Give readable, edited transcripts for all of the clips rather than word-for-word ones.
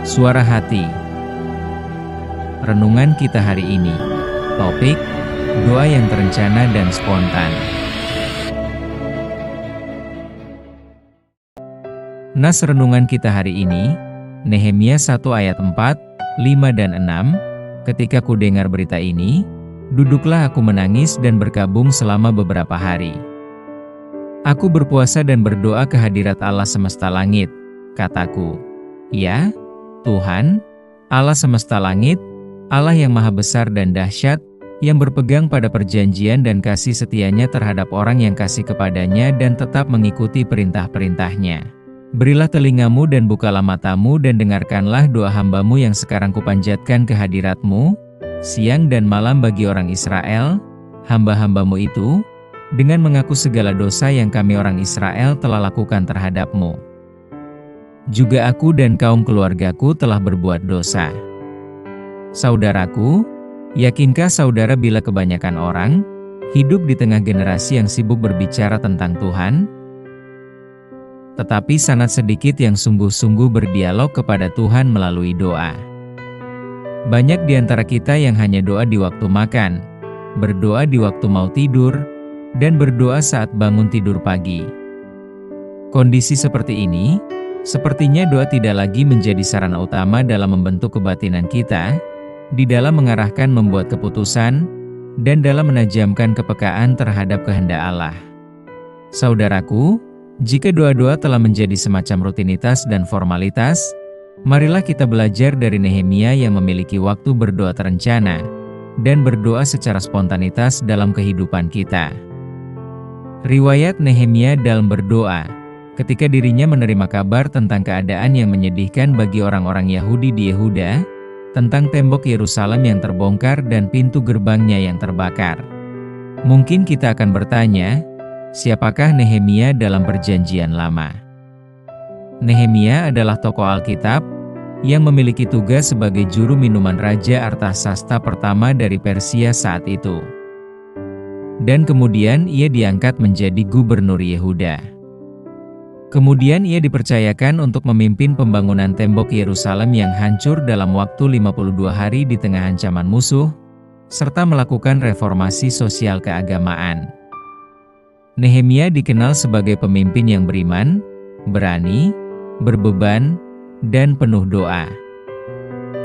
Suara Hati. Renungan kita hari ini. Topik, doa yang terencana dan spontan. Nas renungan kita hari ini, Nehemia 1 ayat 4, 5 dan 6. Ketika ku dengar berita ini, duduklah aku menangis dan berkabung selama beberapa hari. Aku berpuasa dan berdoa ke hadirat Allah semesta langit, kataku. Ya, Tuhan, Allah semesta langit, Allah yang maha besar dan dahsyat, yang berpegang pada perjanjian dan kasih setianya terhadap orang yang kasih kepadanya dan tetap mengikuti perintah-perintahnya. Berilah telingamu dan bukalah matamu dan dengarkanlah doa hambamu yang sekarang kupanjatkan ke hadiratmu, siang dan malam bagi orang Israel, hamba-hambamu itu, dengan mengaku segala dosa yang kami orang Israel telah lakukan terhadapmu. Juga aku dan kaum keluargaku telah berbuat dosa. Saudaraku, yakinkah saudara bila kebanyakan orang hidup di tengah generasi yang sibuk berbicara tentang Tuhan? Tetapi sangat sedikit yang sungguh-sungguh berdialog kepada Tuhan melalui doa. Banyak di antara kita yang hanya doa di waktu makan, berdoa di waktu mau tidur, dan berdoa saat bangun tidur pagi. Kondisi seperti ini, sepertinya doa tidak lagi menjadi sarana utama dalam membentuk kebatinan kita, di dalam mengarahkan membuat keputusan, dan dalam menajamkan kepekaan terhadap kehendak Allah. Saudaraku, jika doa-doa telah menjadi semacam rutinitas dan formalitas, marilah kita belajar dari Nehemia yang memiliki waktu berdoa terencana, dan berdoa secara spontanitas dalam kehidupan kita. Riwayat Nehemia dalam berdoa, ketika dirinya menerima kabar tentang keadaan yang menyedihkan bagi orang-orang Yahudi di Yehuda, tentang tembok Yerusalem yang terbongkar dan pintu gerbangnya yang terbakar. Mungkin kita akan bertanya, siapakah Nehemia dalam Perjanjian Lama? Nehemia adalah tokoh Alkitab yang memiliki tugas sebagai juru minuman Raja Artasasta pertama dari Persia saat itu. Dan kemudian ia diangkat menjadi gubernur Yehuda. Kemudian ia dipercayakan untuk memimpin pembangunan tembok Yerusalem yang hancur dalam waktu 52 hari di tengah ancaman musuh, serta melakukan reformasi sosial keagamaan. Nehemia dikenal sebagai pemimpin yang beriman, berani, berbeban, dan penuh doa.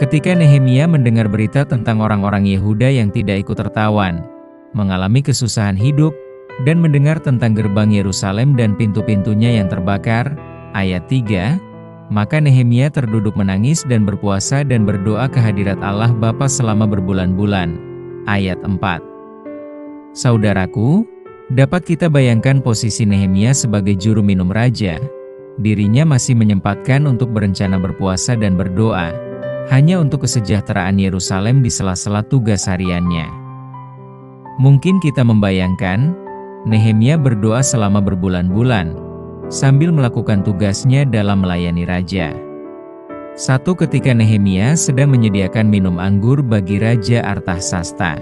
Ketika Nehemia mendengar berita tentang orang-orang Yehuda yang tidak ikut tertawan, mengalami kesusahan hidup, dan mendengar tentang gerbang Yerusalem dan pintu-pintunya yang terbakar, ayat 3, maka Nehemia terduduk menangis dan berpuasa dan berdoa ke hadirat Allah Bapa selama berbulan-bulan, ayat 4. Saudaraku, dapat kita bayangkan posisi Nehemia sebagai juru minum raja. Dirinya masih menyempatkan untuk berencana berpuasa dan berdoa, hanya untuk kesejahteraan Yerusalem di sela-sela tugas hariannya. Mungkin kita membayangkan, Nehemia berdoa selama berbulan-bulan, sambil melakukan tugasnya dalam melayani raja. Satu ketika Nehemia sedang menyediakan minum anggur bagi Raja Artasasta.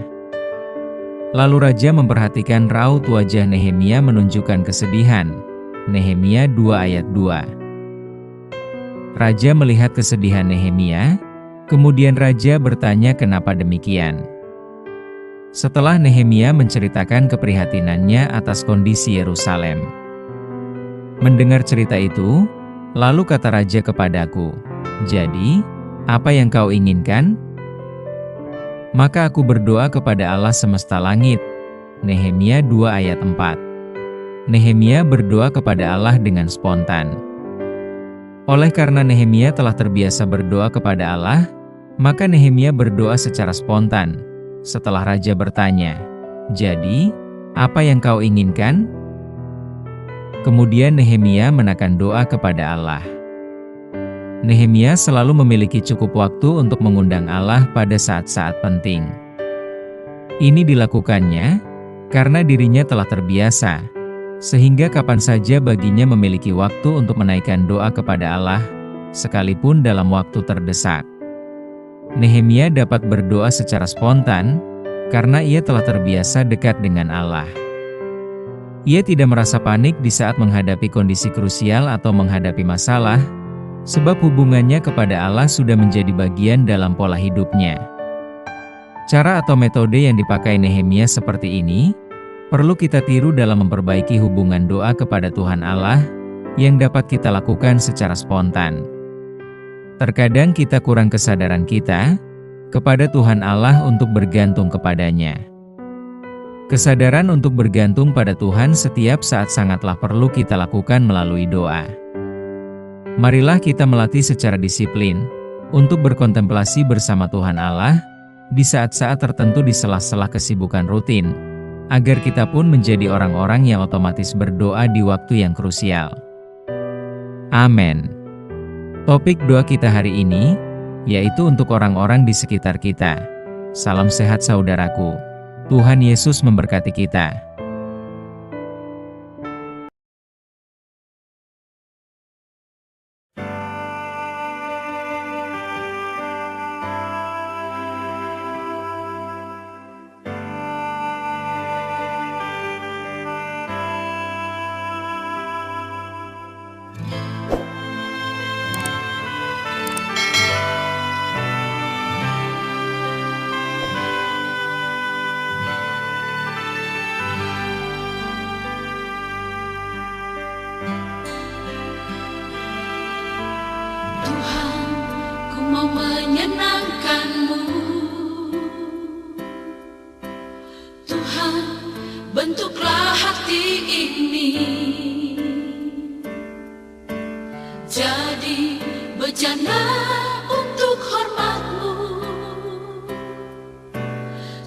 Lalu raja memperhatikan raut wajah Nehemia menunjukkan kesedihan. Nehemia 2 ayat 2. Raja melihat kesedihan Nehemia, kemudian raja bertanya kenapa demikian. Setelah Nehemia menceritakan keprihatinannya atas kondisi Yerusalem. Mendengar cerita itu, lalu kata raja kepadaku, "Jadi, apa yang kau inginkan?" Maka aku berdoa kepada Allah semesta langit. Nehemia 2 ayat 4. Nehemia berdoa kepada Allah dengan spontan. Oleh karena Nehemia telah terbiasa berdoa kepada Allah, maka Nehemia berdoa secara spontan. Setelah raja bertanya, "Jadi, apa yang kau inginkan?" Kemudian Nehemia menaikkan doa kepada Allah. Nehemia selalu memiliki cukup waktu untuk mengundang Allah pada saat-saat penting. Ini dilakukannya karena dirinya telah terbiasa, sehingga kapan saja baginya memiliki waktu untuk menaikkan doa kepada Allah, sekalipun dalam waktu terdesak. Nehemia dapat berdoa secara spontan, karena ia telah terbiasa dekat dengan Allah. Ia tidak merasa panik di saat menghadapi kondisi krusial atau menghadapi masalah, sebab hubungannya kepada Allah sudah menjadi bagian dalam pola hidupnya. Cara atau metode yang dipakai Nehemia seperti ini, perlu kita tiru dalam memperbaiki hubungan doa kepada Tuhan Allah, yang dapat kita lakukan secara spontan. Terkadang kita kurang kesadaran kita kepada Tuhan Allah untuk bergantung kepadanya. Kesadaran untuk bergantung pada Tuhan setiap saat sangatlah perlu kita lakukan melalui doa. Marilah kita melatih secara disiplin untuk berkontemplasi bersama Tuhan Allah di saat-saat tertentu di sela-sela kesibukan rutin, agar kita pun menjadi orang-orang yang otomatis berdoa di waktu yang krusial. Amin. Topik doa kita hari ini yaitu untuk orang-orang di sekitar kita. Salam sehat saudaraku. Tuhan Yesus memberkati kita. Mau menyenangkan-Mu, Tuhan, bentuklah hati ini jadi bejana untuk hormat-Mu.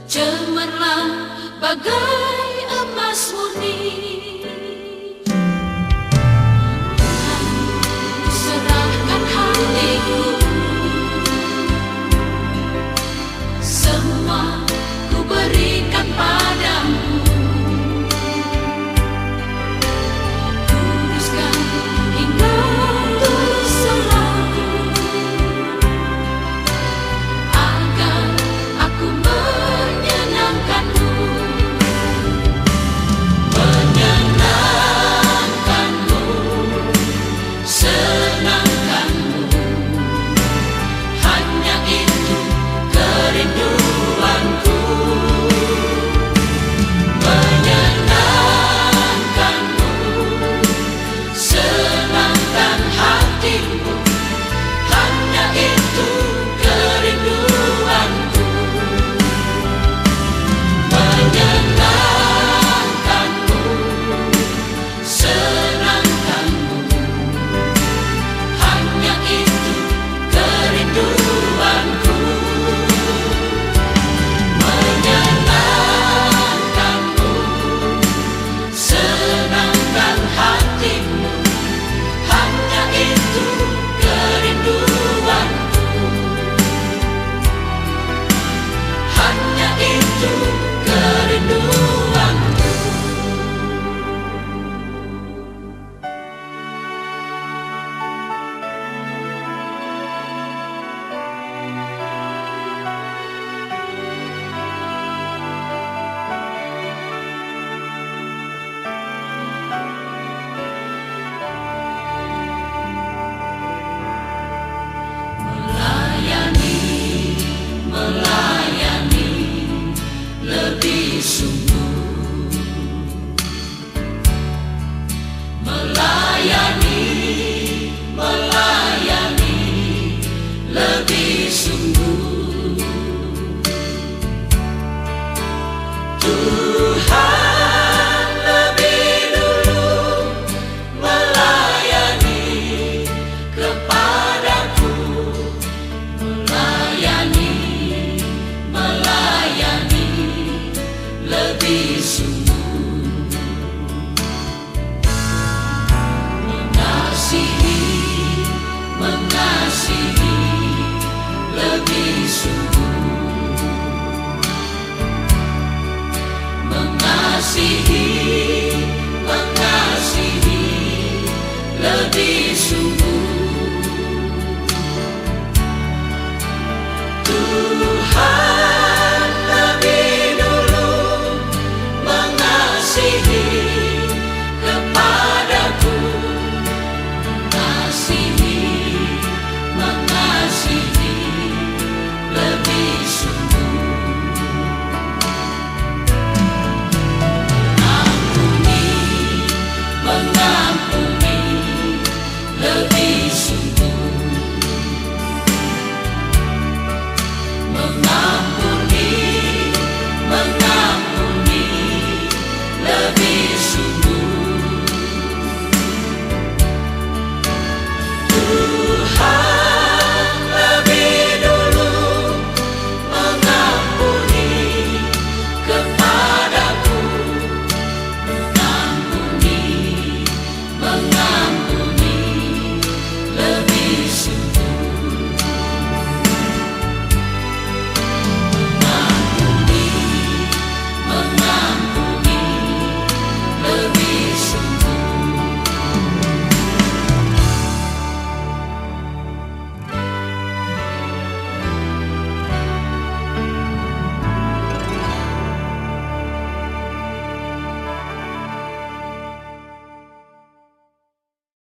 Cemerlang bagai